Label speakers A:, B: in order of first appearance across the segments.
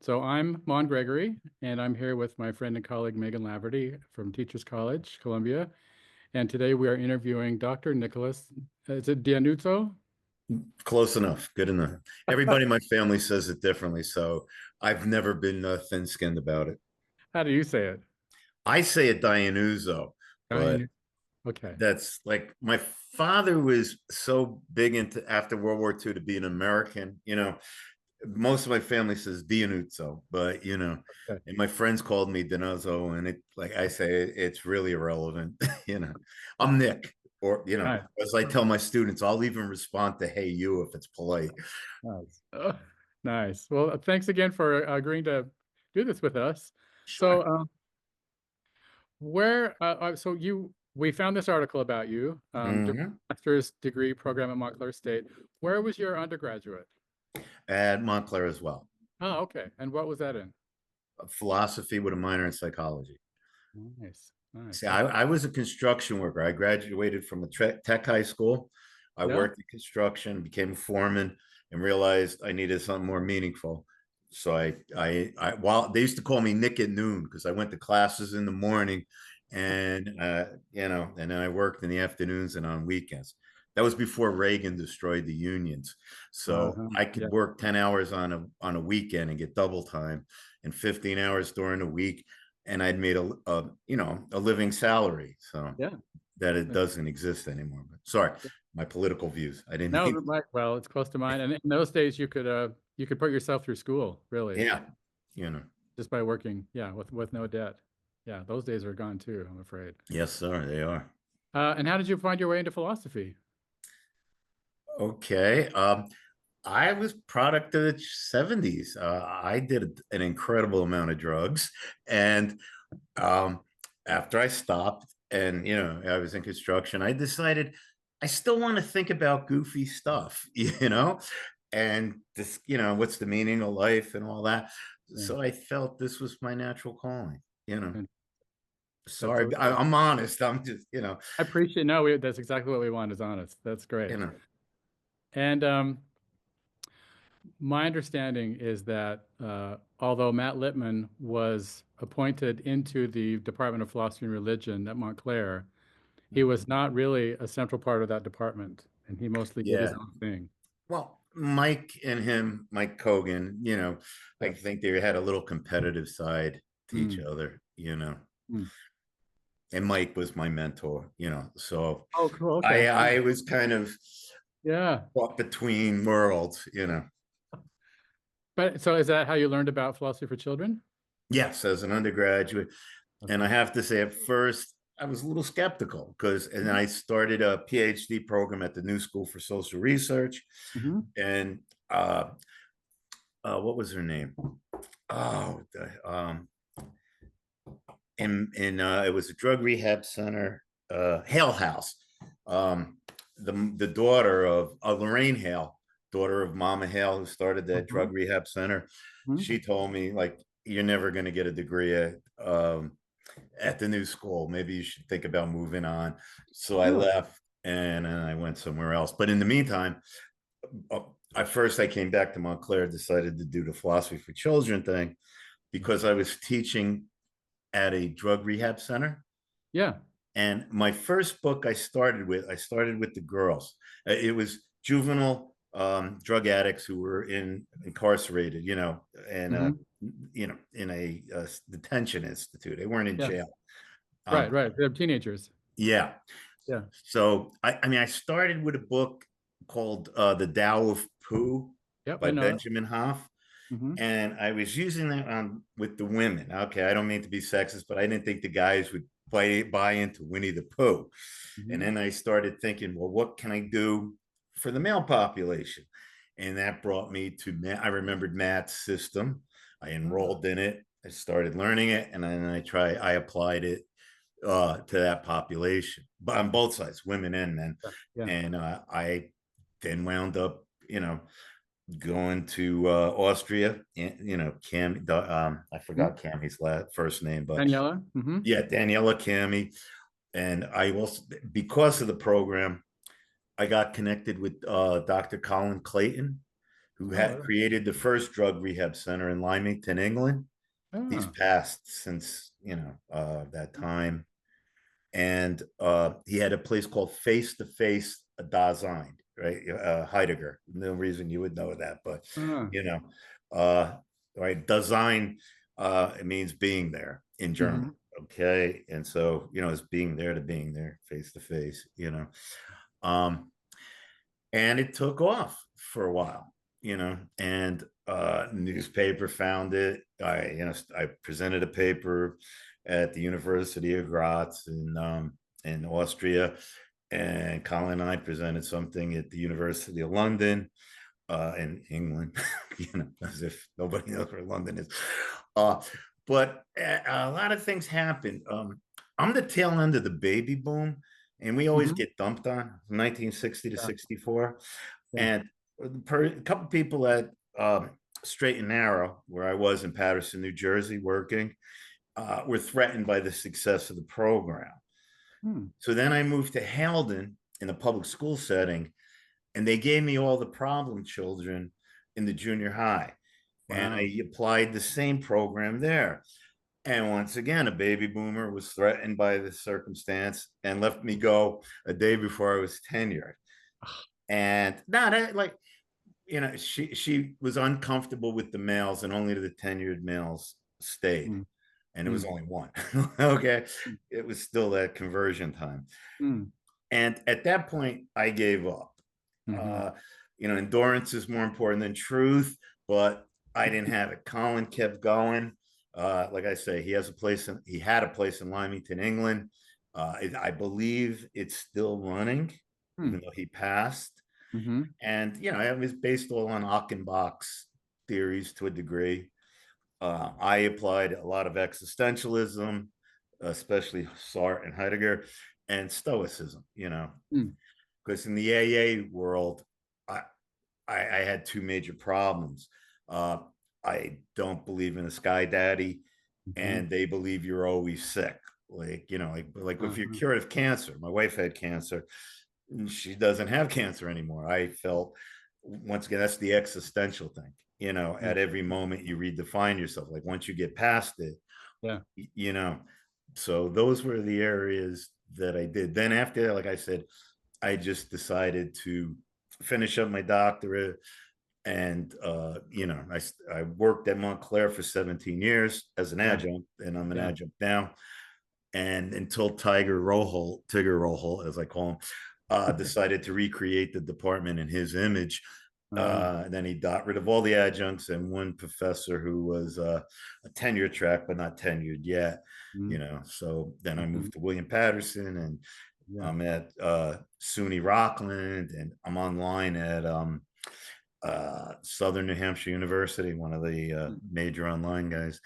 A: So I'm Maughn Gregory, and I'm here with my friend and colleague Megan Laverty from Teachers College, Columbia. And today we are interviewing Dr. Nicholas, is it Dianuzzo?
B: Close enough. Good enough. Everybody in my family says it differently, so I've never been thin-skinned about it.
A: How do you say it?
B: I say it Dianuzzo, but
A: Dianuzzo. Okay.
B: that's like my father was so big into after World War II to be an American. Most of my family says Dianuzzo, but
A: Okay.
B: and my friends called me Dianuzzo, and it like I say, it's really irrelevant. I'm Nick, or
A: Nice.
B: as I tell my students, I'll even respond to "Hey you" if it's polite.
A: Nice. Nice. Well, thanks again for agreeing to do this with us. So,
B: Sure.
A: we found this article about you, doing
B: Hmm.
A: a master's degree program at Montclair State. Where was your undergraduate?
B: At Montclair as well.
A: Oh, okay. And what was that in?
B: Philosophy with a minor in psychology.
A: Nice, nice.
B: See,
A: Okay.
B: I was a construction worker. I graduated from a tech high school. I
A: Yeah.
B: worked in construction, became a foreman, and realized I needed something more meaningful. So while they used to call me Nick at noon because I went to classes in the morning, and and then I worked in the afternoons and on weekends. That was before Reagan destroyed the unions, so I could
A: Yeah.
B: work 10 hours on a weekend and get double time, and 15 hours during the week, and I'd made a living salary. So
A: Yeah.
B: that it doesn't exist anymore. But sorry, my political views. I didn't
A: No,
B: mean.
A: well, it's close to mine. And in those days you could put yourself through school, really,
B: Yeah, you know.
A: just by working, yeah, with no debt. Yeah, those days are gone too, I'm afraid.
B: Yes, sir. They are.
A: And how did you find your way into philosophy?
B: Okay. I was product of the 70s. I did an incredible amount of drugs, and um, after I stopped, and I was in construction, I decided I still want to think about goofy stuff, and this, what's the meaning of life and all that.
A: Yeah.
B: So I felt this was my natural calling.
A: And that's
B: Sorry,
A: a,
B: I'm honest. I'm just,
A: I appreciate, no, that's exactly what we want is honest. That's
B: you
A: great.
B: know,
A: And my understanding is that although Matt Lipman was appointed into the Department of Philosophy and Religion at Montclair, he was not really a central part of that department, and he mostly did his
B: yeah.
A: own thing.
B: Well, Mike Kogan, I
A: Yeah.
B: think they had a little competitive side to each
A: Mm,
B: other.
A: mm.
B: And Mike was my mentor. So
A: Oh, cool. Okay.
B: I was kind of
A: Yeah.
B: caught between worlds.
A: But so is that how you learned about philosophy for children?
B: Yes, as an undergraduate. And I
A: Okay.
B: have to say, at first, I was a little skeptical and then I started a PhD program at the New School for Social Research.
A: Mm-hmm.
B: And what was her name? Oh, it was a drug rehab center, Hale House. Um, the daughter of Lorraine Hale, daughter of Mama Hale, who started that
A: Uh-huh.
B: drug rehab center,
A: Mhm.
B: she told me, like, you're never going to get a degree at the new school. Maybe you should think about moving on. So I
A: Really?
B: left and I went somewhere else. But in the meantime, at first I came back to Montclair, decided to do the philosophy for children thing because I was teaching at a drug rehab center.
A: Yeah.
B: And my first book I started with the girls. It was juvenile drug addicts who were incarcerated, and
A: Hmm.
B: in a detention institute. They weren't in
A: Yeah.
B: jail.
A: Right,
B: Um,
A: right. They're teenagers.
B: yeah.
A: Yeah.
B: So I mean, I started with a book called "The Tao of Pooh"
A: Yep, I
B: by
A: know it.
B: Benjamin Hoff.
A: Hmm.
B: And I was using that with the women. Okay, I don't mean to be sexist, but I didn't think the guys would buy into Winnie the Pooh. And
A: Hmm.
B: then I started thinking, well, what can I do for the male population? And that brought me to I remembered Matt's system. I
A: Ah,
B: enrolled in it. I started learning it, and then I applied it to that population, but on both sides, women and men.
A: yeah. Yeah.
B: And I then wound up, going to Austria. Cam. I
A: Mhm.
B: forgot Cammy's first name, but
A: Daniela? Hmm.
B: yeah, Daniela Cammy. And I also, because of the program, I got connected with Dr. Colin Clayton, who
A: Oh,
B: had
A: really?
B: created the first drug rehab center in Lymington, England. He's
A: Ah,
B: passed since, that time. And he had a place called Face to Face Dasein, right? Heidegger. No reason you would know that, but
A: ah,
B: you know, right? Dasein, it means being there in German.
A: mhm,
B: Okay, and so it's being there to being there, face to face. Um, and it took off for a while, and newspaper found it. I presented a paper at the University of Graz in Austria, and Colin and I presented something at the University of London in England, as if nobody knows where London is. Uh, but a lot of things happened. I'm the tail end of the baby boom, and we always
A: mhm,
B: get dumped on from 1960 to
A: yeah,
B: 64.
A: yeah,
B: And a couple people at Straight and Narrow, where I was in Paterson, New Jersey, working, were threatened by the success of the program.
A: hmm,
B: So then I moved to Halden in a public school setting, and they gave me all the problem children in the junior high. And
A: wow,
B: I applied the same program there. And once again, a baby boomer was threatened by the circumstance and left me go a day before I was tenured. And not like, she was uncomfortable with the males, and only the tenured males stayed.
A: mm,
B: And it was
A: mm,
B: only one. Okay.
A: mm,
B: It was still that conversion time.
A: mm,
B: And at that point, I gave up.
A: mhm,
B: Uh, endurance is more important than truth, but I didn't have it. Colin kept going. Like I say, he had a place in Lymington, England. I believe it's still running,
A: mm,
B: even though he passed.
A: mhm,
B: And, it was based all on Achenbach's theories to a degree. I applied a lot of existentialism, especially Sartre and Heidegger, and Stoicism,
A: mm,
B: because in the AA world, I, I had two major problems. Uh, I don't believe in a sky daddy,
A: mhm,
B: and they believe you're always sick. Like if you're
A: uh-huh,
B: cured of cancer, my wife had cancer, and she doesn't have cancer anymore. I felt, once again, that's the existential thing.
A: mm,
B: At every moment you redefine yourself. Like once you get past it,
A: yeah,
B: y- you know. So those were the areas that I did. Then after that, like I said, I just decided to finish up my doctorate. And I worked at Montclair for 17 years as an
A: yeah,
B: adjunct, and I'm an
A: yeah,
B: adjunct now. And until Tigger Rohol, as I call him, decided to recreate the department in his image.
A: uh,
B: Then he got rid of all the adjuncts and one professor who was a tenure track but not tenured yet.
A: mm,
B: So then I
A: mhm,
B: moved to William Patterson, and
A: yeah,
B: I'm at SUNY Rockland, and I'm online at Southern New Hampshire University, one of the
A: mm,
B: major online guys.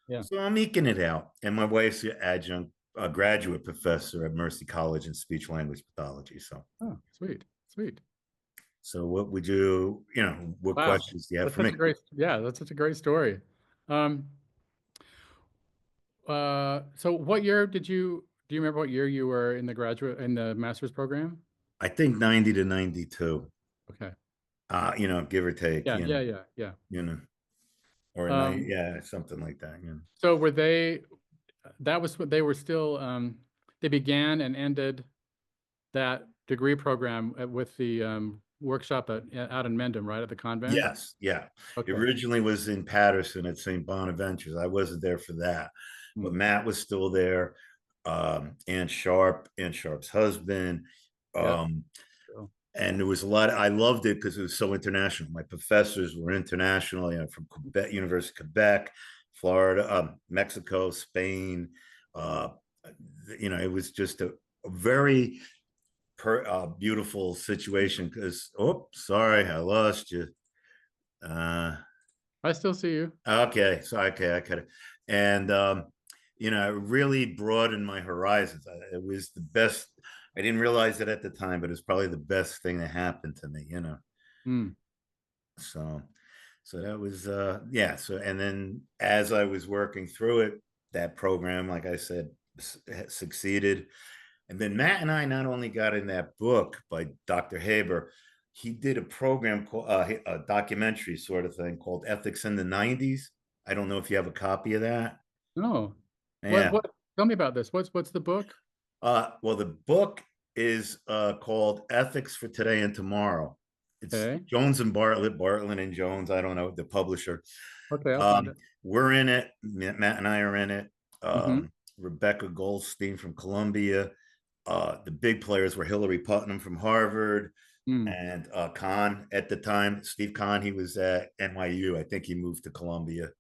A: yeah,
B: So I'm eking it out. And my wife's an adjunct graduate professor at Mercy College in speech language pathology.
A: oh, sweet, sweet.
B: So what
A: Wow,
B: questions do you have
A: that's
B: for
A: such
B: me?
A: a great, yeah, that's such a great story. Um, so what year do you remember what year you were in the master's program?
B: I think 90 to 92,
A: Okay.
B: give or take,
A: Yeah, yeah, yeah, yeah.
B: you know, or night,
A: Um,
B: yeah, something like that.
A: so were they, that was what they were still, they began and ended that degree program with the workshop out in Mendham, right at the convent?
B: Yes, yeah. It
A: Okay.
B: originally was in Patterson at St. Bonaventure's. I wasn't there for that,
A: Hmm.
B: but Matt was still there. Ann Sharp's husband.
A: Yeah.
B: Um,
A: So,
B: and there was a lot. I loved it because it was so international. My professors were international, from Quebec, University of Quebec, Florida, Mexico, Spain. Uh, it was just a very beautiful situation. Because, oh, sorry, I lost you.
A: I still see you.
B: Okay, so okay, I could, and it really broadened my horizons. It was the best. I didn't realize it at the time, but it's probably the best thing that happened to me.
A: Hmm.
B: So, so that was yeah. So, and then as I was working through it, that program, like I said, succeeded. And then Matt and I not only got in that book by Dr. Haber, he did a program called a documentary sort of thing called Ethics in the '90s. I don't know if you have a copy of that.
A: No.
B: Yeah.
A: What, tell me about this. What's the book?
B: Well, the book is called Ethics for Today and Tomorrow. It's
A: Okay.
B: Jones and Bartlett and Jones. I don't know the publisher.
A: Okay, I'll find it.
B: We're in it. Matt and I are in it.
A: Mm-hmm.
B: Rebecca Goldstein from Columbia. The big players were Hillary Putnam from Harvard
A: Mm.
B: and Kahn at the time. Steve Kahn, he was at NYU. I think he moved to Columbia.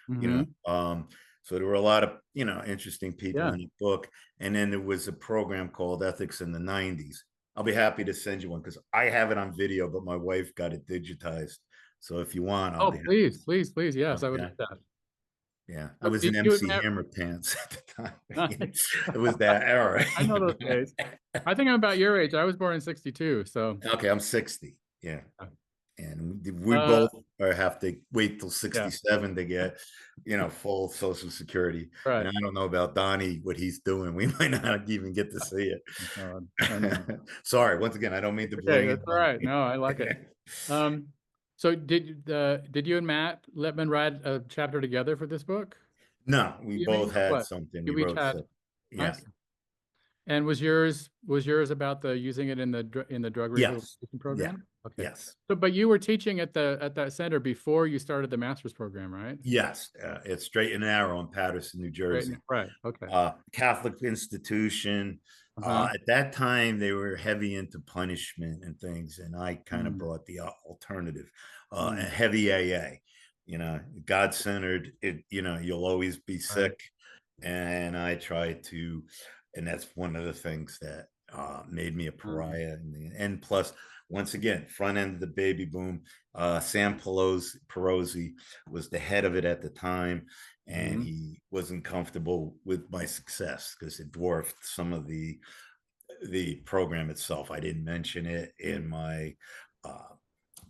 B: You
A: Mm-hmm.
B: know, so there were a lot of interesting people
A: Yeah.
B: in the book. And then there was a program called Ethics in the '90s. I'll be happy to send you one because I have it on video, but my wife got it digitized. So if you want, I'll
A: Oh,
B: be
A: please, please, please. Yes, I would
B: okay.
A: love that.
B: Yeah, I
A: So
B: was in
A: did you
B: MC
A: and
B: Hammer pants at the time.
A: Matt,
B: It was that era.
A: I know those days. I think I'm about your age. I was born in 62, so
B: Okay, I'm 60. Yeah. And we
A: uh
B: both have to wait till
A: yeah,
B: 67 to get, full Social Security. And
A: right.
B: I don't know about Donnie, what he's doing. We might not even get to see
A: God, I know.
B: it. Sorry, once again, I don't mean to
A: Okay,
B: bring it
A: that's all right.
B: on.
A: No, I like it. Um, so did you and Matt Lipman write a chapter together for this book?
B: No, we
A: You mean
B: both
A: or
B: had
A: what?
B: something. We
A: You each
B: wrote
A: had.
B: stuff.
A: I
B: Yes.
A: see. And was yours about the using it in the drug
B: Yes.
A: rehabilitation
B: Yeah.
A: program? Okay.
B: Yes.
A: So, but you were teaching at that center before you started the master's program, right?
B: Yes. It's Straight and Narrow in Paterson, New
A: Right.
B: Jersey.
A: Right. Okay.
B: Catholic institution.
A: Uh-huh.
B: At that time, they were heavy into punishment and things, and I kind of
A: Mm,
B: brought the alternative, a
A: mm,
B: heavy AA, God-centered. You'll always be
A: right.
B: sick, and I try to, and that's one of the things that made me a
A: Mm,
B: pariah. And plus, once again, front end of the baby boom. Sam Perosi was the head of it at the time, and
A: mm,
B: he wasn't comfortable with my success because it dwarfed some of the program itself. I didn't mention it in my uh,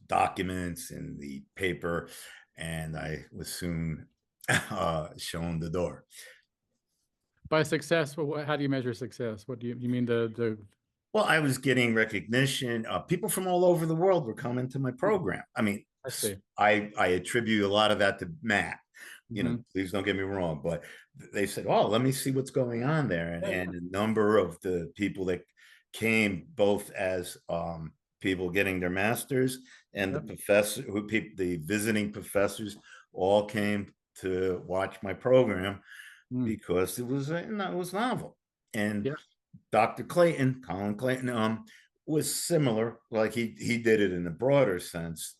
B: documents in the paper, and I was soon shown the door.
A: By success, how do you measure success? What do you mean the
B: Well, I was getting recognition. People from all over the world were coming to my
A: mm,
B: program. I mean,
A: I see.
B: I attribute a lot of that to Matt.
A: Mm-hmm.
B: Please don't get me wrong, but they said, "Oh, let me see what's going on there." And
A: Yeah, yeah.
B: and a number of the people that came, both as people getting their masters and the
A: Yep.
B: professor, the visiting professors, all came to watch my program
A: Mm,
B: because it was novel. And
A: yeah.
B: Dr. Clayton, Colin Clayton, was similar. Like he did it in a broader sense,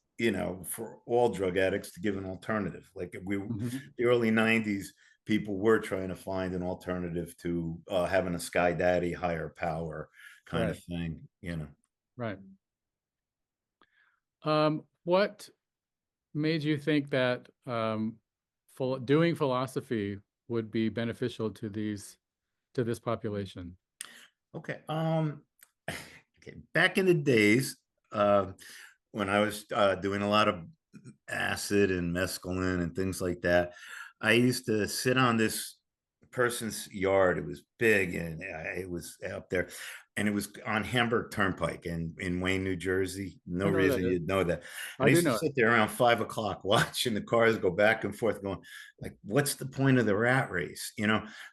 B: for all drug addicts to give an alternative. Like
A: Mm-hmm.
B: the early '90s, people were trying to find an alternative to having a sky daddy, higher power kind
A: Right.
B: of thing.
A: Right. What made you think that doing philosophy would be beneficial to this population?
B: Okay. Okay. Back in the days, when I was doing a lot of acid and mescaline and things like that, I used to sit on this person's yard. It was big and it was up there, and it was on Hamburg Turnpike in Wayne, New Jersey. No
A: I know where that
B: reason
A: is.
B: you'd know that. And
A: I
B: I
A: do
B: used to
A: know it.
B: sit there around 5 o'clock watching the cars go back and forth, going like, "What's the point of the rat race?"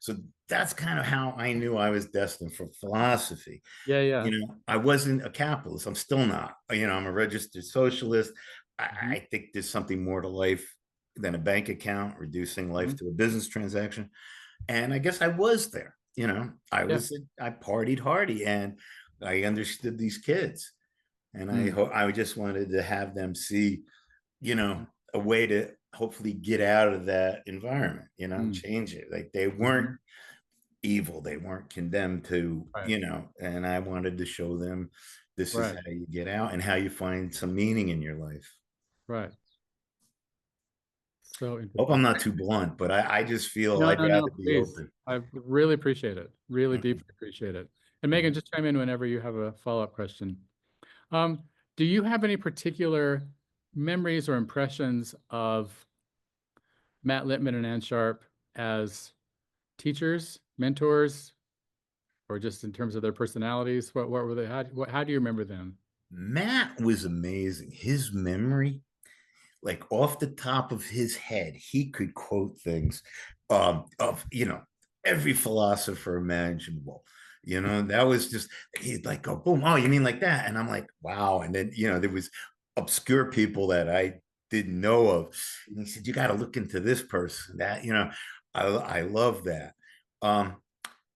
B: So that's kind of how I knew I was destined for philosophy.
A: Yeah, yeah.
B: I wasn't a capitalist. I'm still not. I'm a registered socialist. I,
A: Mm-hmm.
B: I think there's something more to life than a bank account, reducing life
A: Mm-hmm.
B: to a business transaction. And I guess I was there.
A: Yeah.
B: I partied hardy, and I understood these kids, and
A: Mm,
B: I just wanted to have them see, you know,
A: mm,
B: a way to hopefully get out of that environment,
A: mm,
B: change it. Like they weren't
A: mm-hmm.
B: evil. They weren't condemned to,
A: Right.
B: and I wanted to show them this is
A: Right.
B: how you get out and how you find some meaning in your life.
A: Right. So
B: Hope I'm
A: interesting.
B: not too blunt, but I just feel
A: No,
B: I'd
A: no, no,
B: rather be
A: please.
B: open.
A: I really appreciate it. Really
B: Mhm,
A: deeply appreciate it. And Megan,
B: mhm.
A: just chime in whenever you have a follow-up question. Um, do you have any particular memories or impressions of Matt Lipman and Ann Sharp as teachers, mentors, or just in terms of their personalities? What were they? How do you remember them?
B: Matt was amazing. His memory, like off the top of his head, he could quote things of, every philosopher imaginable. That was just, he'd like go, boom, oh, you mean like that? And I'm like, wow. And then, there was obscure people that I didn't know of. And he said, you got to look into this person, that, I love that. Um,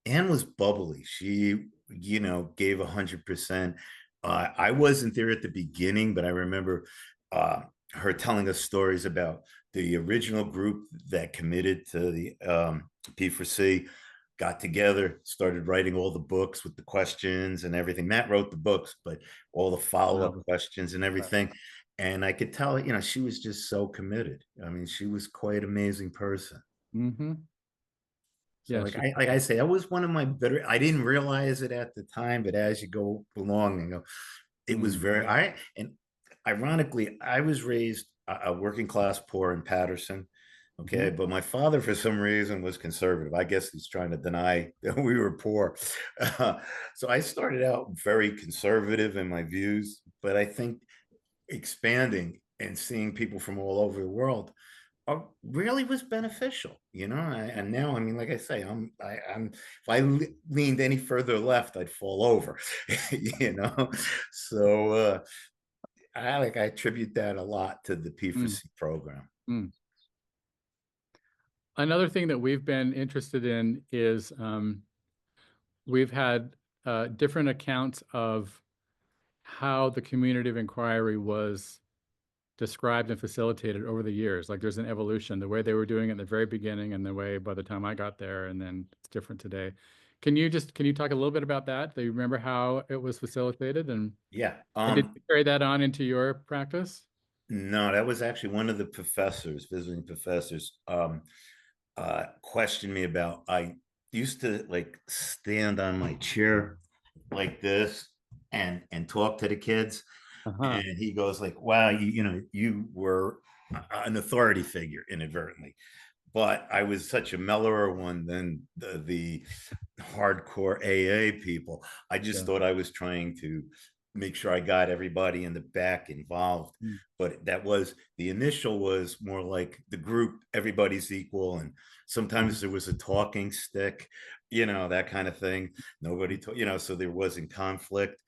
B: Anne was bubbly. She, gave 100%. I wasn't there at the beginning, but I remember uh, her telling us stories about the original group that committed to the P4C, got together, started writing all the books with the questions and everything. Matt wrote the books, but all the follow-up
A: Wow.
B: questions and everything. And I could tell, she was just so committed. I mean, she was quite an amazing person.
A: Mm-hmm.
B: So
A: Yeah,
B: like I say, that was one of my better. I didn't realize it at the time, but as you go along, it was
A: mm,
B: very. And ironically, I was raised a working class poor in Patterson. Okay,
A: mhm.
B: but my father, for some reason, was conservative. I guess he's trying to deny that we were poor. So I started out very conservative in my views, but I think expanding and seeing people from all over the world really was beneficial, and now, I mean, like I say, I'm if I leaned any further left, I'd fall over, you know. So I attribute that a lot to the
A: Mm,
B: P4C program.
A: mm. Another thing that we've been interested in is we've had different accounts of how the community of inquiry was described and facilitated over the years. Like there's an evolution, the way they were doing it in the very beginning and the way by the time I got there, and then it's different today. Can you talk a little bit about that? Do you remember how it was facilitated,
B: Yeah.
A: and did you carry that on into your practice?
B: No, that was actually one of the professors, visiting professors, questioned me about. I used to like stand on my chair like this and talk to the kids,
A: Uh-huh.
B: and he goes like, "Wow, you were an authority figure inadvertently." But I was such a mellower one than the hardcore AA people. I just
A: Yeah.
B: thought I was trying to make sure I got everybody in the back involved.
A: Mm,
B: But that was the initial was more like the group, everybody's equal. And
A: mhm.
B: sometimes there was a talking stick, that kind of thing. Nobody, so there wasn't conflict,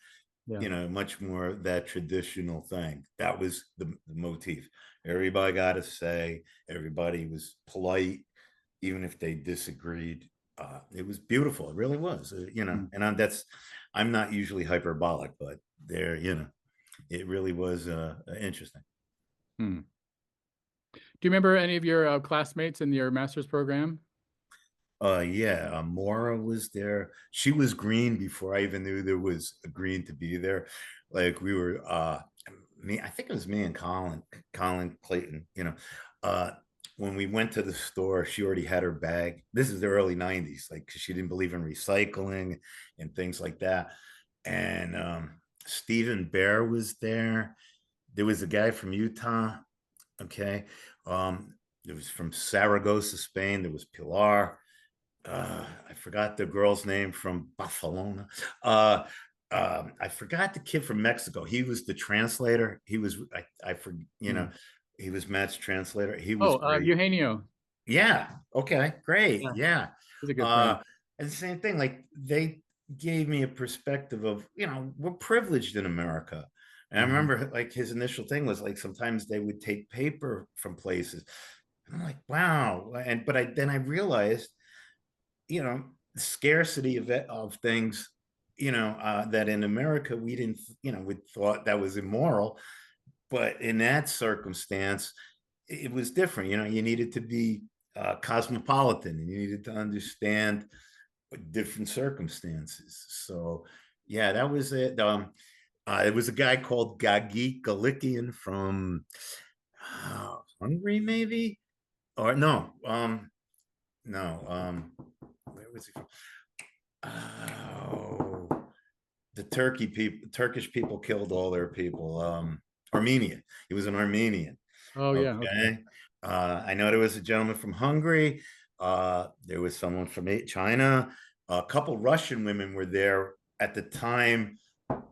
A: Yeah.
B: much more that traditional thing. That was the motif. Everybody got to say, everybody was polite, even if they disagreed. It was beautiful. It really was,
A: Mm,
B: and I'm not usually hyperbolic, but there, it really was interesting.
A: mm. Do you remember any of your classmates in your master's program?
B: Yeah, Maura was there. She was green before I even knew there was a green to be there. Like we were, I think it was me and Colin Clayton. Uh, when we went to the store, she already had her bag. This is the early '90s, like 'cause she didn't believe in recycling and things like that. And Stephen Bear was there. There was a guy from Utah. Okay, it was from Saragossa, Spain. There was Pilar. I forgot the girl's name from Barcelona. I forgot the kid from Mexico. He was the translator. He was I for
A: Mm.
B: he was Matt's translator. He was
A: Oh,
B: great.
A: Eugenio.
B: Yeah. Okay. Great.
A: Yeah,
B: Yeah.
A: he's a good friend.
B: Uh, and the same thing. Like they gave me a perspective of we're privileged in America. And I
A: Mhm.
B: remember like his initial thing was like sometimes they would take paper from places. And I'm like, wow. And but then I realized scarcity of things, that in America we didn't, we thought that was immoral, but in that circumstance, it was different. You needed to be cosmopolitan, and you needed to understand different circumstances. So, yeah, that was it. It was a guy called Gagi Galikian from Hungary, maybe, or no, no, where was he from? Oh, the Turkish people killed all their people. Armenian. He was an Armenian.
A: Oh yeah, okay.
B: Okay. I know there was a gentleman from Hungary. There was someone from China. A couple Russian women were there at the time.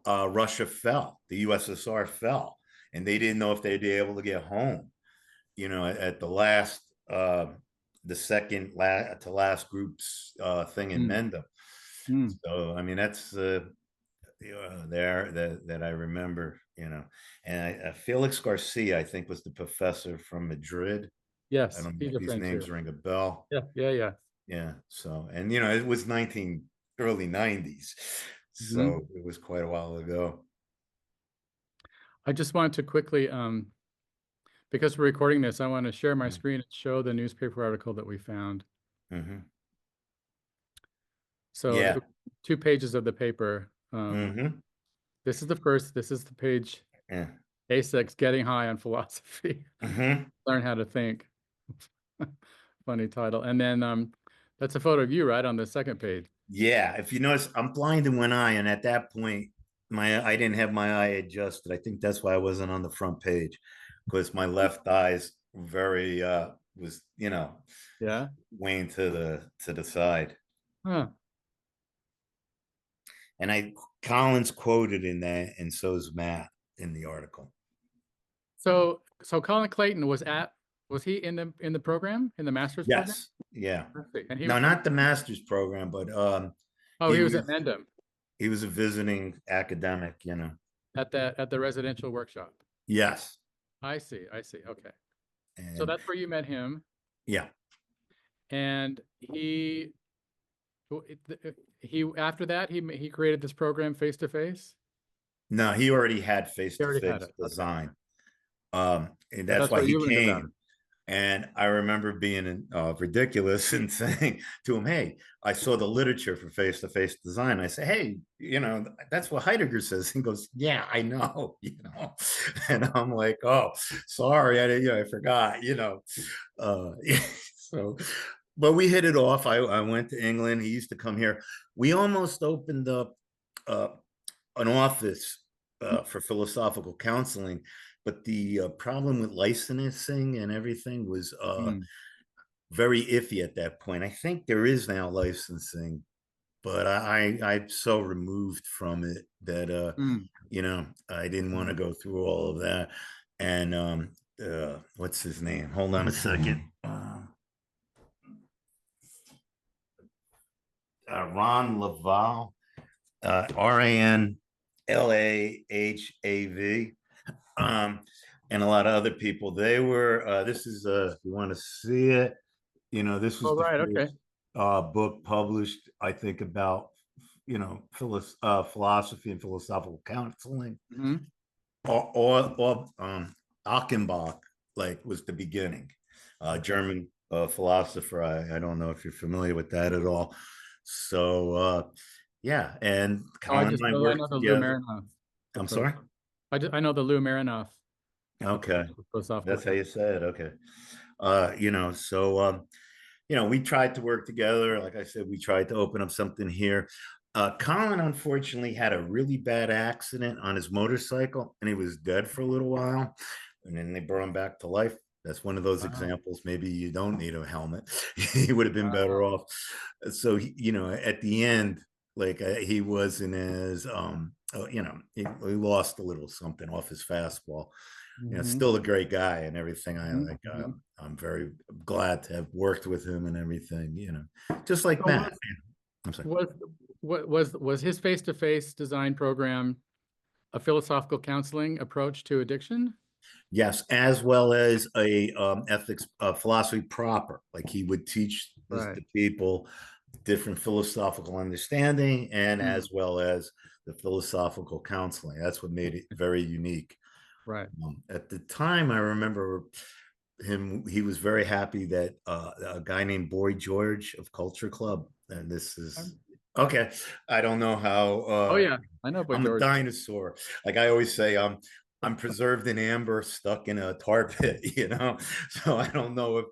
B: Russia fell, the USSR fell, and they didn't know if they'd be able to get home. At the last, the second to last group's thing in
A: Mm,
B: Mendham.
A: mm.
B: So I mean, that's there that I remember. And Felix Garcia, I think, was the professor from Madrid. I
A: Yes,
B: don't know
A: he's
B: if
A: a
B: these
A: friend too.
B: names ring a bell.
A: Yeah, yeah, yeah.
B: Yeah. So, and it was early 90s.
A: Mhm.
B: So it was quite a while ago.
A: I just wanted to quickly, because we're recording this, I want to share my
B: Mm.
A: screen and show the newspaper article that we found.
B: Mhm.
A: So
B: Yeah.
A: 2 pages of the paper.
B: Hmm.
A: This is the first. This is the page.
B: Yeah.
A: A6, Getting High on Philosophy.
B: Hmm.
A: Learn how to think. Funny title. And then that's a photo of you, right, on the second page.
B: Yeah. If you notice, I'm blind in one eye, and at that point, I didn't have my eye adjusted. I think that's why I wasn't on the front page, because my left eye's very was
A: Yeah.
B: weighing to the side.
A: Huh.
B: And Colin's quoted in that, and so is Matt in the article.
A: So Colin Clayton was he in the program, in the master's program?
B: Yes. Yeah.
A: Perfect. And
B: No, not the master's program, but
A: oh,
B: he
A: he was at
B: was
A: Mendham
B: he was a visiting academic.
A: at the residential workshop.
B: Yes.
A: I see. I see. Okay. So
B: And
A: that's where you met him,
B: yeah.
A: and he after that he created this program face to face.
B: No, he already had
A: He already had
B: face-to-face
A: it. Okay.
B: design. And
A: But
B: that's
A: that's
B: why
A: where
B: he
A: you learned about it.
B: came. And I remember being ridiculous and saying to him, "Hey, I saw the literature for face-to-face design." I say, "Hey, that's what Heidegger says." He goes, "Yeah, I know." And I'm like, "Oh, sorry, I forgot." Uh, so, but we hit it off. I went to England. He used to come here. We almost opened up uh, an office for philosophical counseling, but the problem with licensing and everything was
A: Mm,
B: very iffy at that point. I think there is now licensing, but I'm so removed from it that
A: mm.
B: I didn't want to go through all of that. And what's his name? Hold on a second. Ron Laval, Ranlahv, and a lot of other people. They were. This is. If you want to see it, this was
A: Oh,
B: the
A: right. Okay.
B: first book published, I think, about philosophy and philosophical counseling.
A: Hmm.
B: Or Achenbach, like, was the beginning.
A: Okay.
B: German philosopher. I don't know if you're familiar with that at all. So yeah, and
A: Oh,
B: Colin and I
A: I know
B: worked
A: the Lou
B: together.
A: Marinoff
B: I'm
A: approach.
B: sorry.
A: I know the Lou Marinoff approach
B: Okay,
A: to philosophical
B: that's how you
A: counseling.
B: say it. Okay. So we tried to work together. Like I said, we tried to open up something here. Colin unfortunately had a really bad accident on his motorcycle, and he was dead for a little while, and then they brought him back to life. That's one of those
A: Wow.
B: examples. Maybe you don't need a helmet. He would have been better
A: Wow.
B: off. So at the end, like he wasn't as he lost a little something off his fastball.
A: Hmm.
B: Still a great guy and everything.
A: Hmm.
B: I'm very glad to have worked with him and everything, just like
A: So
B: Matt. I'm sorry.
A: was was his face to face design program a philosophical counseling approach to addiction?
B: Yes, as well as a ethics philosophy proper. Like, he would teach this
A: Right.
B: to people different philosophical understanding, and
A: Mm,
B: as well as the philosophical counseling. That's what made it very unique.
A: right.
B: At the time, I remember he was very happy that a guy named Boy George of Culture Club, and this is okay. I don't know how
A: Oh yeah, I know Boy
B: I'm a
A: George.
B: dinosaur. Like I always say, I'm preserved in amber, stuck in a tar pit, So I don't know if,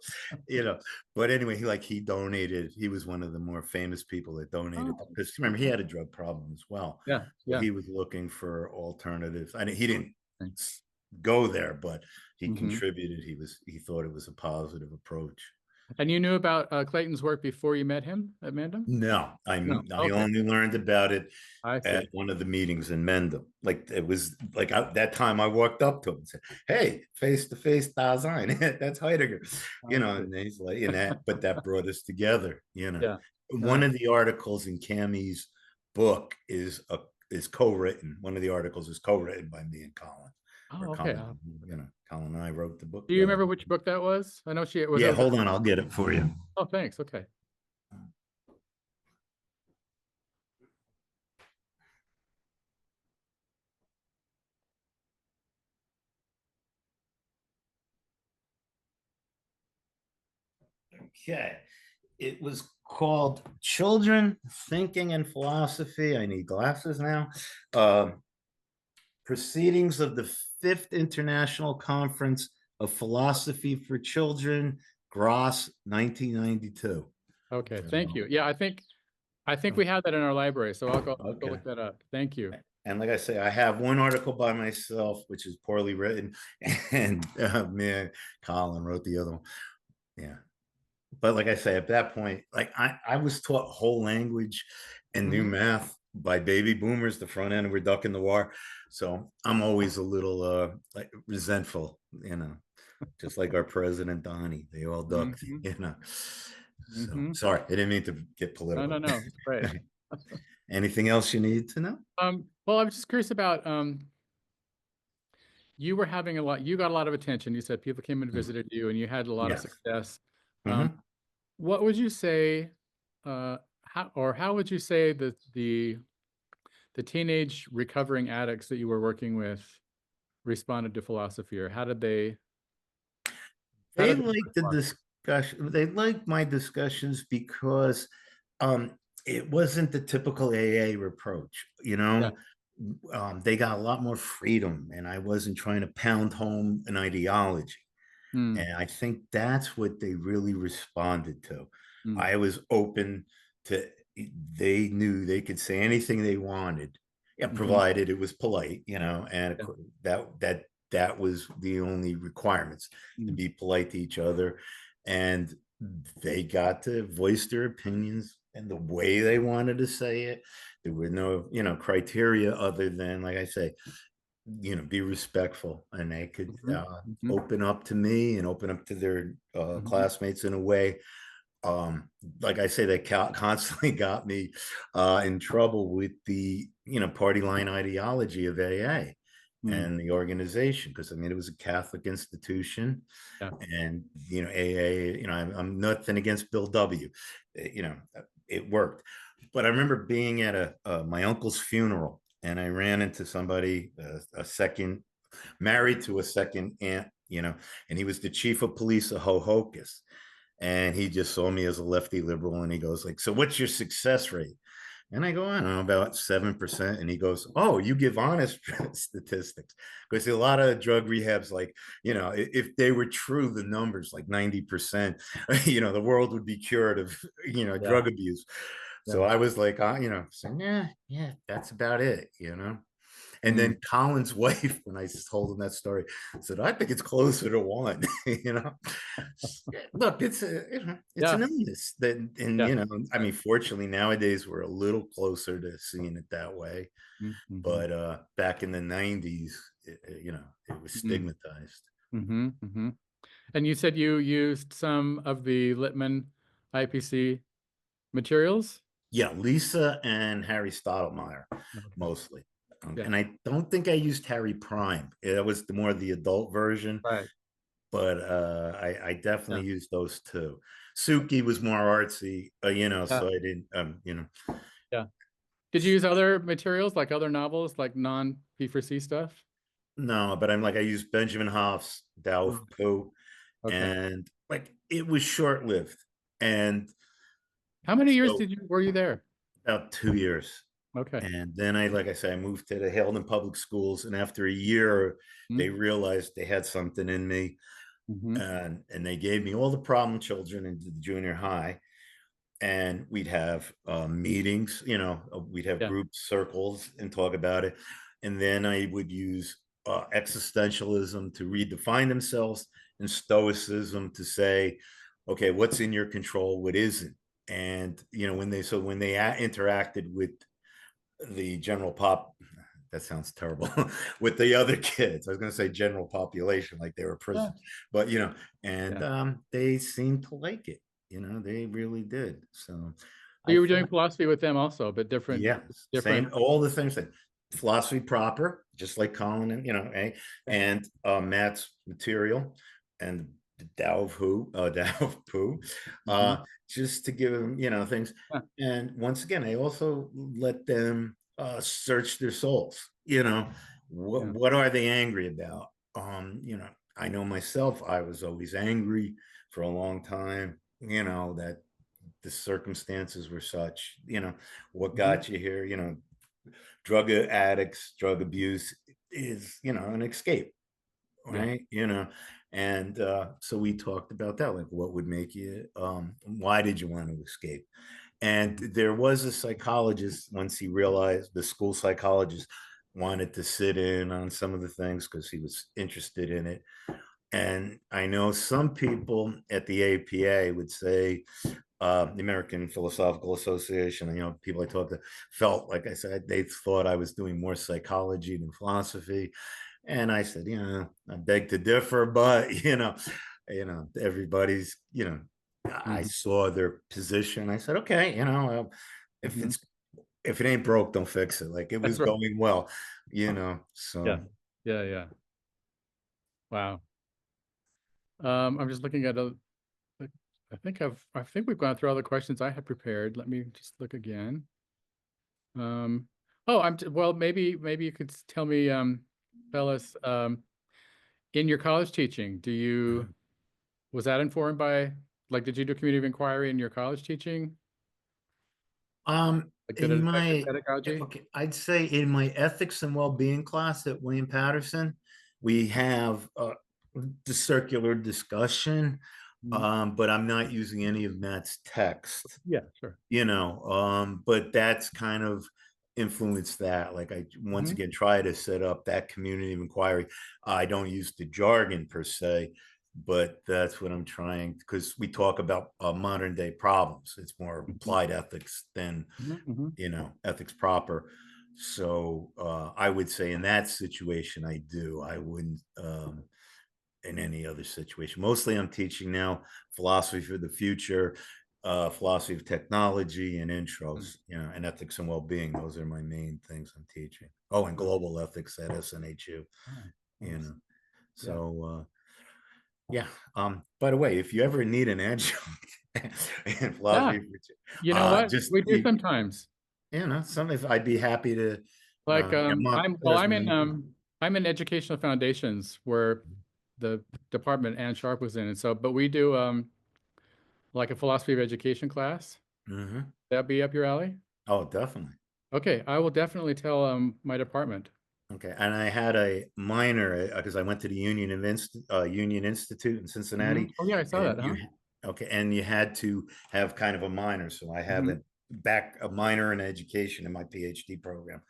B: but anyway, he donated. He was one of the more famous people that donated,
A: Oh,
B: because remember, he had a drug problem as well.
A: yeah,
B: So
A: yeah.
B: he was looking for alternatives. He didn't
A: Okay.
B: go there, but he
A: Hmm.
B: contributed. He thought it was a positive approach.
A: And you knew about Clayton's work before you met him at Mendham?
B: No,
A: No.
B: I
A: Okay.
B: only learned about it
A: I
B: at
A: see.
B: one of the meetings in Mendham. Like it was like that time I walked up to him and said, "Hey, face to face, Dasein, that's Heidegger,"
A: I see.
B: and he's like, and that, but that brought us together.
A: Yeah.
B: One
A: Nice.
B: of the articles in Cammie's book is co-written. One of the articles is co-written by me and Colin, or
A: Oh, okay.
B: Colin. Colin and I wrote the book.
A: Do you remember which book that was? I know she was
B: Yeah,
A: it.
B: hold on, I'll get it for you.
A: Oh, thanks. Okay.
B: Okay. It was called Children, Thinking and Philosophy. I need glasses now. Proceedings of the Fifth International Conference of Philosophy for Children, Graz, 1992.
A: Okay. Thank you. Yeah, I think we have that in our library, so I'll go
B: Okay.
A: look that up. Thank you.
B: And like I say, I have one article by myself, which is poorly written, and man, Colin wrote the other one. Yeah. But like I say, at that point, like I was taught whole language and new
A: Mhm.
B: math by baby boomers, the front end, we're ducking the war. So I'm always a little like resentful, just like our president Donnie. They all ducked,
A: Mhm.
B: So
A: Mhm.
B: sorry, I didn't mean to get
A: No, no,
B: political.
A: no. It's great.
B: Anything else you need to know?
A: Well, I was just curious about you were having you got a lot of attention. You said people came and
B: Mm,
A: visited you and you had a lot of
B: yes.
A: success. Um,
B: Hmm.
A: what would you say, how would you say that the teenage recovering addicts that you were working with responded to philosophy, or how
B: They
A: did they
B: like the
A: respond?
B: discussion. They like my discussions because um, it wasn't the typical AA reproach.
A: Yeah.
B: They got a lot more freedom, and I wasn't trying to pound home an ideology.
A: Mm,
B: And I think that's what they really responded to.
A: mm,
B: I was open to, they knew they could say anything they wanted, yeah,
A: mhm,
B: provided it was polite, and
A: yeah,
B: that was the only requirements, to
A: mm,
B: be polite to each other. And they got to voice their opinions and the way they wanted to say it. There were no, criteria other than, like I say, be respectful, and they could
A: mhm, mhm,
B: open up to me and open up to their
A: mhm,
B: classmates in a way. Like I say, they constantly got me in trouble with the party line ideology of AA
A: mm,
B: and the organization, because I mean it was a Catholic institution,
A: yeah.
B: and AA. I'm nothing against Bill W. It worked, but I remember being at my uncle's funeral, and I ran into somebody, a second, married to a second aunt, and he was the chief of police of Hohokus, and he just saw me as a lefty liberal, and he goes like, "So what's your success rate?" And I go, "I don't know, about 7%." And he goes, "Oh, you give honest statistics." Because a lot of drug rehabs, like, if they were true, the numbers like 90%, the world would be cured of,
A: Yeah.
B: drug abuse. So
A: Yeah.
B: I was like, saying, yeah, yeah, that's about it. And
A: Mm,
B: then Colin's wife, when I told him that story, said, "I think it's closer to one." you know, Look, it's
A: yeah.
B: an illness that, and
A: Yeah.
B: I mean, fortunately nowadays we're a little closer to seeing it that way.
A: Mm-hmm.
B: But back in the '90s, it was stigmatized.
A: Mm-hmm. Mm-hmm. And you said you used some of the Lippmann IPC materials?
B: Yeah, Lisa and Harry Stottlemyre
A: Okay.
B: mostly.
A: Yeah.
B: And I don't think I used Harry Prime. That was more the adult version,
A: Right.
B: but I
A: Yeah.
B: definitely used those too. Suki was more artsy,
A: Yeah.
B: so I didn't,
A: Yeah. Did you use other materials, like other novels, like non-P4C stuff?
B: no, but I used Benjamin Hoff's Tao
A: Mm,
B: of Pooh,
A: okay.
B: and like it was short lived, and
A: How many years
B: so
A: were you there?
B: about 2 years.
A: Okay.
B: And then like I say, I moved to the Halden Public Schools, and after a year, they realized they had something in me,
A: Mm-hmm.
B: and they gave me all the problem children into the junior high, and we'd have meetings, we'd have
A: Yeah.
B: group circles and talk about it, and then I would use existentialism to redefine themselves, and stoicism to say, okay, what's in your control, what isn't. And when they interacted with the general pop, that sounds terrible, with the other kids, I was going to say general population, like they were
A: Yeah.
B: prison, but and
A: Yeah.
B: they seemed to like it. They really did. So
A: So
B: I
A: you were doing
B: thought,
A: philosophy with them also, but
B: yeah,
A: different.
B: same, all the same thing. Philosophy proper, just like Colin and
A: Yeah.
B: and Matt's material, and the Tao of Who, Tao of Pooh,
A: Mhm.
B: just to give them, things.
A: Yeah.
B: And once again, I also let them search their souls.
A: Yeah.
B: What are they angry about? I know myself, I was always angry for a long time, that the circumstances were such, what
A: Mhm.
B: got you here, drug addicts, drug abuse is, an escape,
A: Yeah.
B: right? And so we talked about that, like what would make you, why did you want to escape? And there was a psychologist, once he realized, the school psychologist wanted to sit in on some of the things because he was interested in it. And I know some people at the APA would say, the American Philosophical Association, people I talked to felt, like I said, they thought I was doing more psychology than philosophy. And I said, I beg to differ, but everybody's, I
A: Mhm.
B: saw their position. I said, okay, if
A: Mhm.
B: it's if it ain't broke, don't fix it. Like, it was
A: That's right.
B: going well,
A: Yeah.
B: so.
A: Yeah. Yeah. Wow. I'm just looking at I think we've gone through all the questions I had prepared. Let me just look again. Oh, well, maybe you could tell me, fellas, in your college teaching, was that informed by, like, did you do community of inquiry in your college teaching? Like, did it
B: In
A: affect your
B: my
A: pedagogy?
B: okay, I'd say in my ethics and well-being class at William Patterson, we have the circular discussion,
A: Mhm.
B: but I'm not using any of Matt's text,
A: Yeah, sure.
B: but that's kind of influenced that. Like, I once
A: Mhm.
B: again try to set up that community of inquiry. I don't use the jargon per se, but that's what I'm trying, because we talk about modern day problems. It's more
A: Mhm.
B: applied ethics than
A: Mhm. Mhm.
B: ethics proper. So I would say in that situation, I do. I wouldn't in any other situation. Mostly I'm teaching now philosophy for the future, philosophy of technology, and
A: Mhm.
B: intros, and ethics and well-being. Those are my main things I'm teaching. Oh, and
A: Nice.
B: global ethics at SNHU,
A: Oh,
B: you
A: nice.
B: know.
A: Yeah.
B: So yeah. By the way, if you ever need an adjunct in
A: Yeah.
B: philosophy,
A: You know what?
B: just
A: We do sometimes.
B: something, I'd be happy to.
A: Like,
B: There's my.
A: I'm in educational foundations where the department Ann Sharp was in. And so, but we do, like a philosophy of education class.
B: Mhm.
A: That be up your alley?
B: Oh, definitely.
A: Okay, I will definitely tell my department.
B: Okay, and I had a minor because I went to the Union Institute in
A: Mhm.
B: Cincinnati,
A: Oh yeah, I saw that,
B: and
A: huh?
B: okay, and you had to have kind of a minor. So I have
A: Mhm.
B: a minor in education in my PhD program.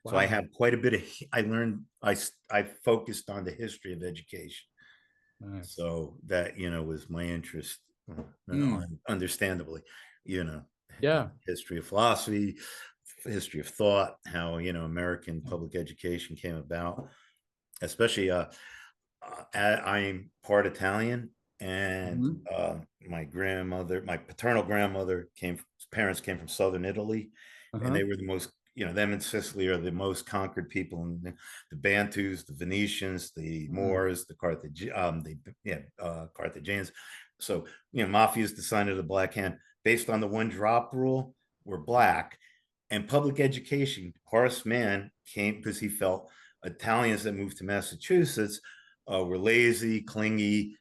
B: So I
A: Wow.
B: have quite a bit of. I learned. I focused on the history of education.
A: Nice.
B: So that was my interest,
A: Mm.
B: understandably, you know,
A: Yeah.
B: history of philosophy, history of thought, how American
A: Yeah.
B: public education came about, especially I'm part Italian, and
A: Mhm.
B: my paternal grandmother parents came from southern Italy, and
A: Uh-huh.
B: they were the most, them in Sicily are the most conquered people, and the Bantus, the Venetians, the
A: Mm.
B: Moors, Carthaginians. So mafia is the sign of the black hand. Based on the one drop rule, we're black, and public education. Horace Mann came because he felt Italians that moved to Massachusetts were lazy, clingy,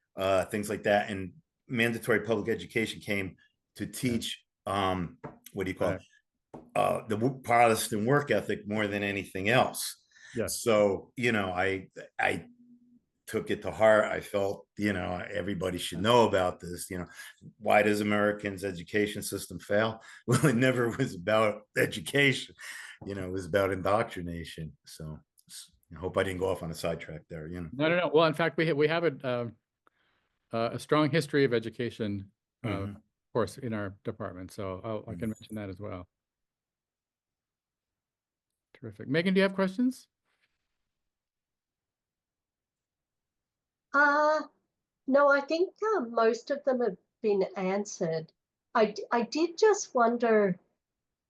B: things like that. And mandatory public education came to
A: Yeah.
B: teach, what do you call
A: Right.
B: it? The Protestant work ethic more than anything else.
A: Yes.
B: So, I took it to heart. I felt, everybody should
A: Yeah.
B: know about this. Why does Americans' education system fail? Well, it never was about education. It was about indoctrination. So I hope I didn't go off on a sidetrack there.
A: No, no, no. Well, in fact, we have it. a strong history of education
B: Mhm.
A: course in our department. So I can mention that as well. Terrific. Megan, do you have questions?
C: No, I think most of them have been answered. I did just wonder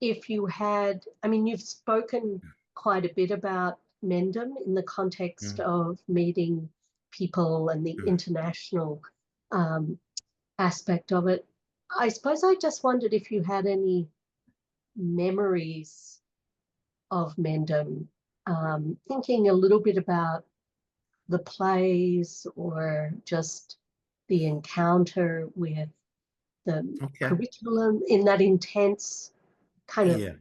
C: if you had, I mean, you've spoken quite a bit about Mendham in the context of meeting people and the international um, aspect of it. I suppose I just wondered if you had any memories of Mendham, thinking a little bit about the plays or just the encounter with the
B: Okay.
C: curriculum in that intense kind of
B: Yeah.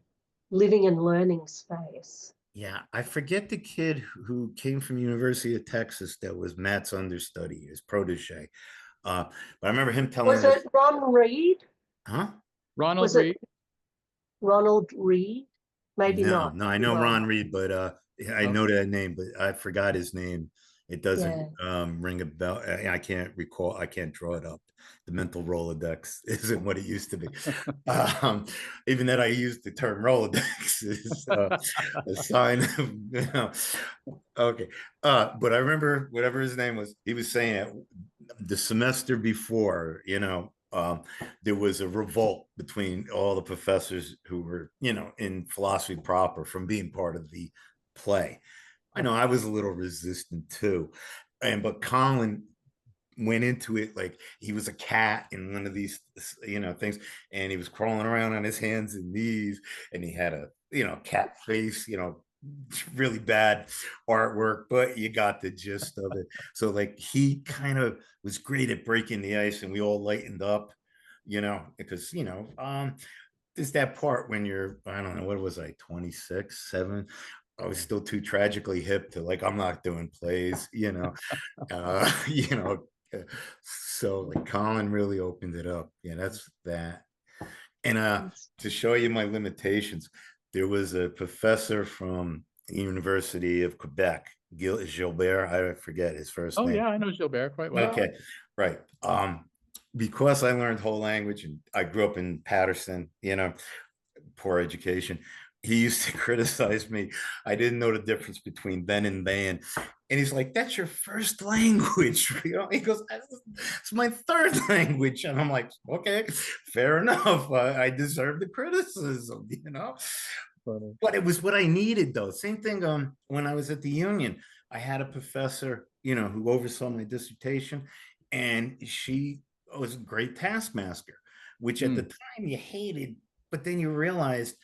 C: living and learning space.
B: Yeah. I forget the kid who came from University of Texas that was Matt's understudy, his protege. But I remember him telling
C: Was
B: us,
C: it Ron Reed?
B: huh?
A: Ronald
C: Was it
A: Reed.
C: Ronald Reed? Maybe
B: No,
C: not.
B: no, I know
C: No.
B: Ron Reed, but I
A: Oh,
B: know that name, but I forgot his name. It doesn't
C: Yeah.
B: ring a bell. I can't recall. I can't draw it up. The mental Rolodex isn't what it used to be. Um, Even that I use the term Rolodex is a sign of, okay. But I remember whatever his name was, he was saying it the semester before, there was a revolt between all the professors who were, in philosophy proper from being part of the play. I know I was a little resistant too. But Colin went into it like he was a cat in one of these, things, and he was crawling around on his hands and knees, and he had a, cat face, really bad artwork, but you got the gist of it. So like he kind of was great at breaking the ice, and we all lightened up, because there's that part when you're, I don't know, what was I, 26, 7. I was still too tragically hip to like, I'm not doing plays, uh, you know. So like Colin really opened it up. Yeah, that's that. And to show you my limitations, there was a professor from the University of Quebec, Gilbert, I forget his first
A: oh
B: name.
A: yeah, I know Gilbert quite well.
B: Okay, right. Because I learned whole language and I grew up in Patterson, poor education. He used to criticize me. I didn't know the difference between then and then. And he's like, that's your first language. He goes, it's my third language. And I'm like, okay, fair enough. I deserve the criticism.
A: Funny.
B: But it was what I needed, though. Same thing when I was at the union. I had a professor, who oversaw my dissertation, and she was a great taskmaster, which at the time you hated, but then you realized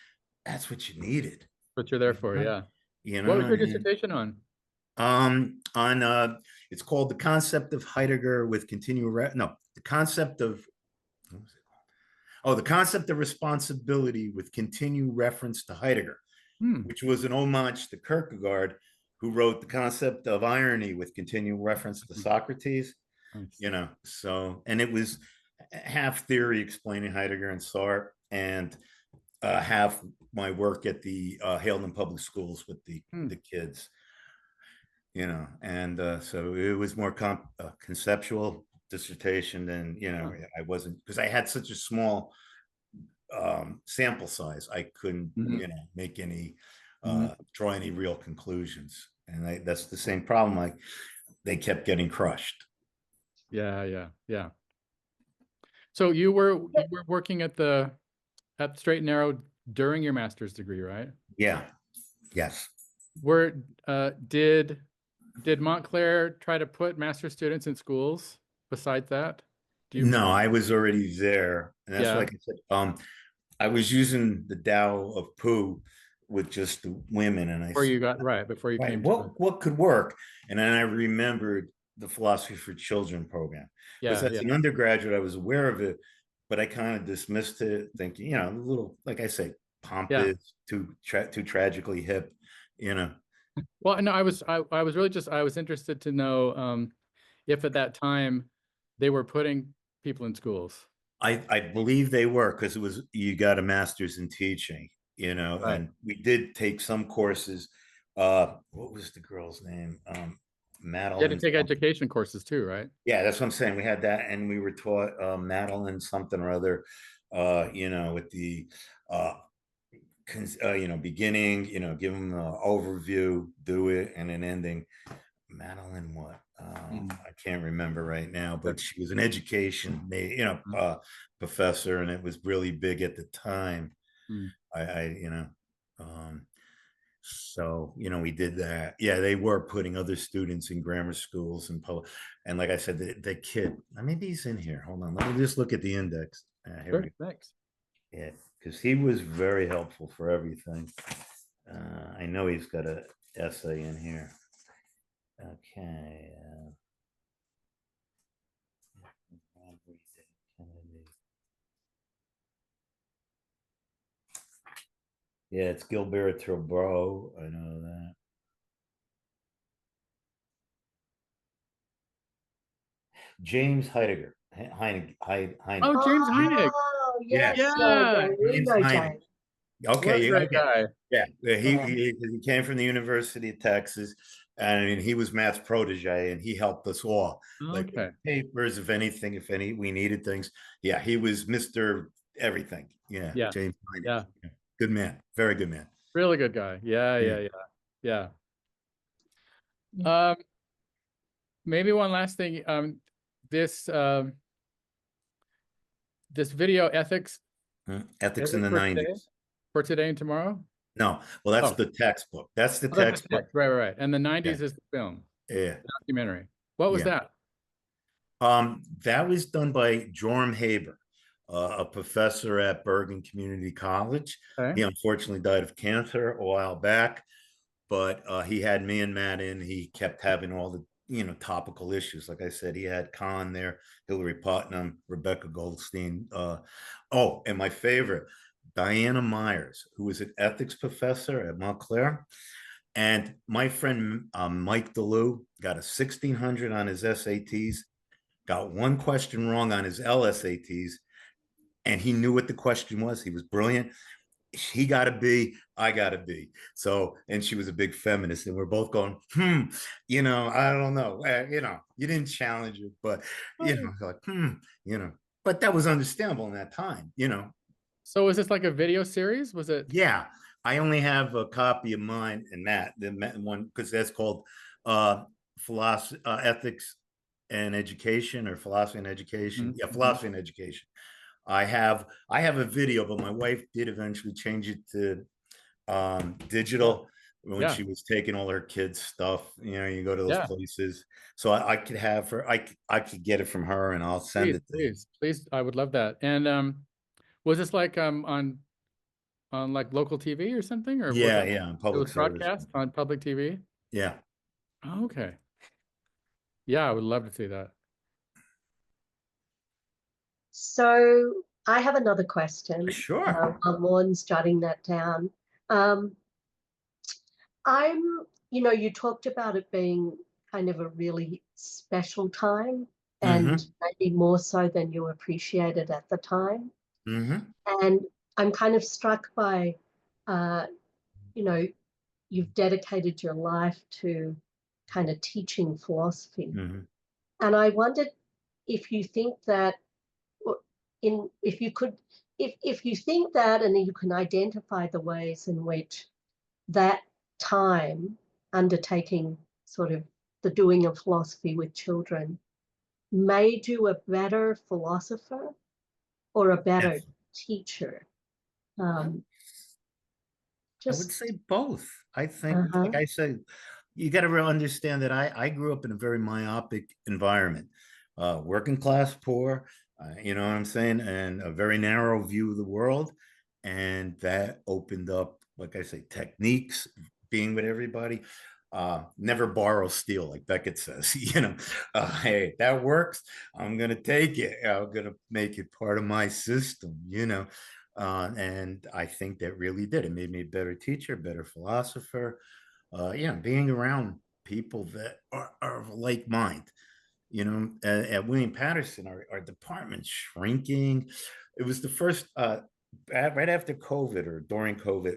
B: that's what you needed.
A: What you're there for, yeah. What was your
B: And
A: dissertation on?
B: on it's called The Concept of Heidegger with the concept of, what was it called? Oh, The Concept of Responsibility with Continued Reference to Heidegger, which was an homage to Kierkegaard, who wrote The Concept of Irony with continual reference to Socrates.
A: Nice.
B: So, and it was half theory explaining Heidegger and Sartre, and half my work at the Haledon Public Schools with the kids, and so it was more conceptual dissertation than, I wasn't, because I had such a small sample size, I couldn't, make any, draw any real conclusions. And that's the same problem. Like they kept getting crushed.
A: Yeah. So you were working at Straight and Narrow during your master's degree, right?
B: Yeah. Yes.
A: Did Montclair try to put master's students in schools besides that?
B: No, I was already there. And that's
A: Yeah.
B: like I said, I was using the Tao of Pooh with just the women, and
A: Before you got before you came to
B: what could work? And then I remembered the Philosophy for Children program, because as an undergraduate I was aware of it, but I kind of dismissed it, thinking, a little, like I say, pompous, too tragically hip,
A: Well, no, I was really just, I was interested to know if at that time they were putting people in schools.
B: I believe they were, because you got a master's in teaching,
A: Right.
B: and we did take some courses. What was the girl's name?
A: You had to
B: Madeline.
A: take education courses too, right?
B: Yeah, that's what I'm saying. We had that, and we were taught Madeline something or other, with the beginning, give them the overview, do it, and an ending. Madeline, what? I can't remember right now, but she was an education, professor, and it was really big at the time. So we did that. Yeah, they were putting other students in grammar schools and like I said, the kid, maybe he's in here. Hold on, let me just look at the index. Here
A: Sure,
B: we go.
A: thanks.
B: Yeah, because he was very helpful for everything. I know he's got an essay in here. Okay. Yeah, it's Gilbert Bro. I know that. James Heidegger.
A: Oh, James Heineck.
C: Oh, yes.
B: Yeah.
C: Yeah, we
B: James
C: know
B: Heineck.
C: James.
B: Okay,
A: What a great guy.
B: Yeah, he came from the University of Texas, and he was Matt's protege, and he helped us all. Like
A: Okay.
B: papers, if any, we needed things. Yeah, he was Mr. Everything. Yeah,
A: Yeah.
B: James Heineck.
A: Yeah.
B: Good man, very good man.
A: Really good guy. Yeah. Maybe one last thing. This this video ethics
B: Ethics in the
A: for today,
B: 90s.
A: for today and tomorrow.
B: No, well, that's the textbook. That's the
A: Oh, that's the
B: textbook.
A: text. Right. And the 90s
B: Yeah.
A: is the film,
B: Yeah.
A: documentary. What was that?
B: That was done by Jorm Haber, a professor at Bergen Community College.
A: Okay.
B: He unfortunately died of cancer a while back, but he had me and Matt in. He kept having all the topical issues. Like I said, he had Colin there, Hillary Putnam, Rebecca Goldstein. And my favorite, Diana Myers, who was an ethics professor at Montclair. And my friend Mike DeLue got a 1600 on his SATs, got one question wrong on his LSATs, and he knew what the question was. He was brilliant. He got a B, I got a B. So, and she was a big feminist, and we're both going, I don't know. You didn't challenge it, but like, but that was understandable in that time,
A: So was this like a video series? Was it?
B: Yeah, I only have a copy of mine and the one, because that's called philosophy, ethics and education, or philosophy and education. Yeah, philosophy and education. I have a video, but my wife did eventually change it to digital when she was taking all her kids' stuff. You go to those places. So I could have her. I could get it from her, and I'll send it to you.
A: Please, I would love that. And was this like on like local TV or something, or
B: on public
A: it was broadcast on public TV?
B: Yeah.
A: Oh, okay. Yeah, I would love to see that.
C: So I have another question.
B: Sure.
C: While Maughn's jotting that down. You talked about it being kind of a really special time, and maybe more so than you appreciated at the time. And I'm kind of struck by, you've dedicated your life to kind of teaching philosophy. And I wondered if you think that, if you think that, and you can identify the ways in which that time undertaking sort of the doing of philosophy with children made you a better philosopher or a better teacher.
B: I would say both. I think, like I said, you got to really understand that I grew up in a very myopic environment, working class, poor, you know what I'm saying, and a very narrow view of the world. And that opened up, like I say, techniques, being with everybody. Never borrow, steal, like Beckett says. Hey, that works. I'm gonna take it. I'm gonna make it part of my system. And I think that really did. It made me a better teacher, better philosopher. Being around people that are of like mind. At William Patterson, our department's shrinking. It was the first, right after COVID or during COVID,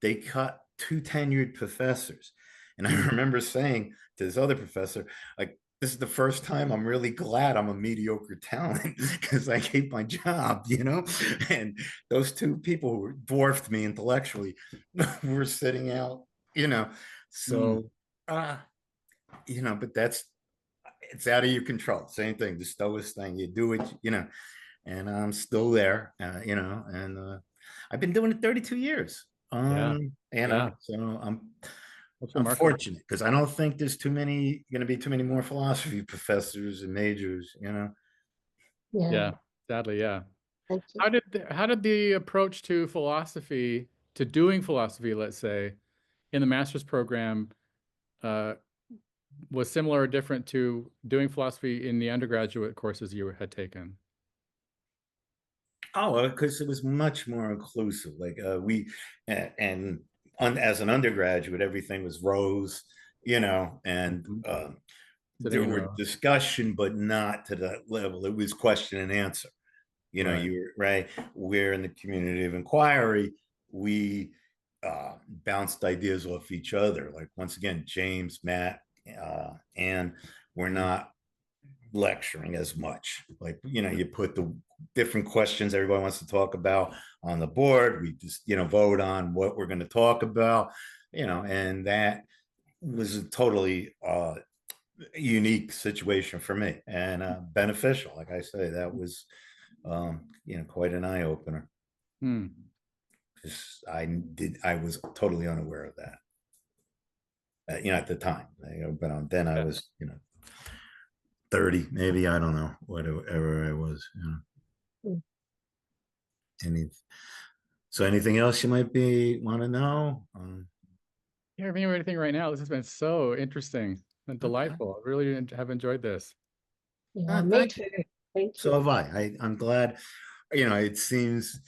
B: they cut 2 tenured professors. And I remember saying to this other professor, like, this is the first time I'm really glad I'm a mediocre talent because I hate my job, you know? And those two people who dwarfed me intellectually were sitting out, you know? So, you know, but it's out of your control. Same thing, the Stoics thing, you do it, you know, and I'm still there, you know, and I've been doing it 32 years.
A: Yeah.
B: You know, so
A: That's
B: I'm
A: remarkable.
B: fortunate because I don't think there's going to be too many more philosophy professors and majors, you know.
A: Yeah, sadly, yeah.
C: Thank you.
A: How did the approach to philosophy, to doing philosophy, let's say, in the master's program, was similar or different to doing philosophy in the undergraduate courses you had taken?
B: Oh, because it was much more inclusive. Like as an undergraduate, everything was rows, you know, and
A: Sitting
B: there
A: in
B: were
A: row.
B: discussion, but not to that level. It was question and answer. You know,
A: Right.
B: you were right. We're in the community of inquiry. We bounced ideas off each other. Like once again, James, Matt, and we're not lecturing as much. Like, you know, you put the different questions everybody wants to talk about on the board. We just, you know, vote on what we're going to talk about, you know, and that was a totally unique situation for me and beneficial. Like I say, that was, you know, quite an eye opener.
A: Hmm.
B: Because I was totally unaware of that. You know, at the time, you know, but then I was, you know, 30, maybe, I don't know, whatever I was, you know.
C: Mm.
B: So anything else you might want to know?
A: Can't remember anything right now. This has been so interesting and
B: Okay.
A: delightful. I really have enjoyed this.
C: Yeah, me
B: Thank
C: too.
B: you.
C: Thank
B: So
C: you.
B: have I'm glad, you know, it seems,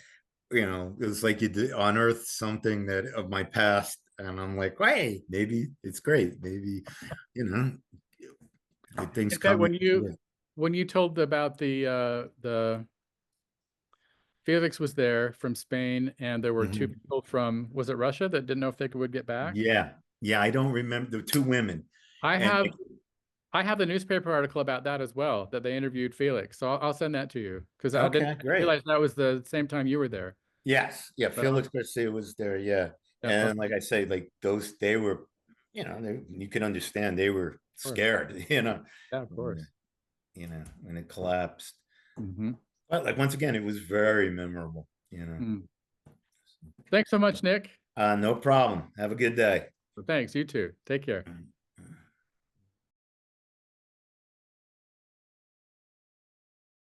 B: you know, it was like you did unearth something that of my past. And I'm like, hey, maybe it's great. Maybe, you know, good things
A: In fact,
B: come.
A: when you told about the Felix was there from Spain, and there were two
B: Mhm.
A: people from, was it Russia, that didn't know if they would get back?
B: Yeah. Yeah. I don't remember the two women.
A: I
B: And
A: have I have the newspaper article about that as well, that they interviewed Felix. So I'll send that to you because I didn't
B: okay, great.
A: realize that was the same time you were there.
B: Yes. Yeah.
A: But
B: Felix Garcia was there. Yeah.
A: yeah,
B: And like I say, like they were, you know, you can understand they were
A: course.
B: scared, you know,
A: Yeah, of course.
B: you know, when it collapsed.
A: Mm-hmm.
B: But like, once again, it was very memorable, you know.
A: Mm. Thanks so much, Nick.
B: No problem. Have a good day.
A: Thanks, you too. Take care.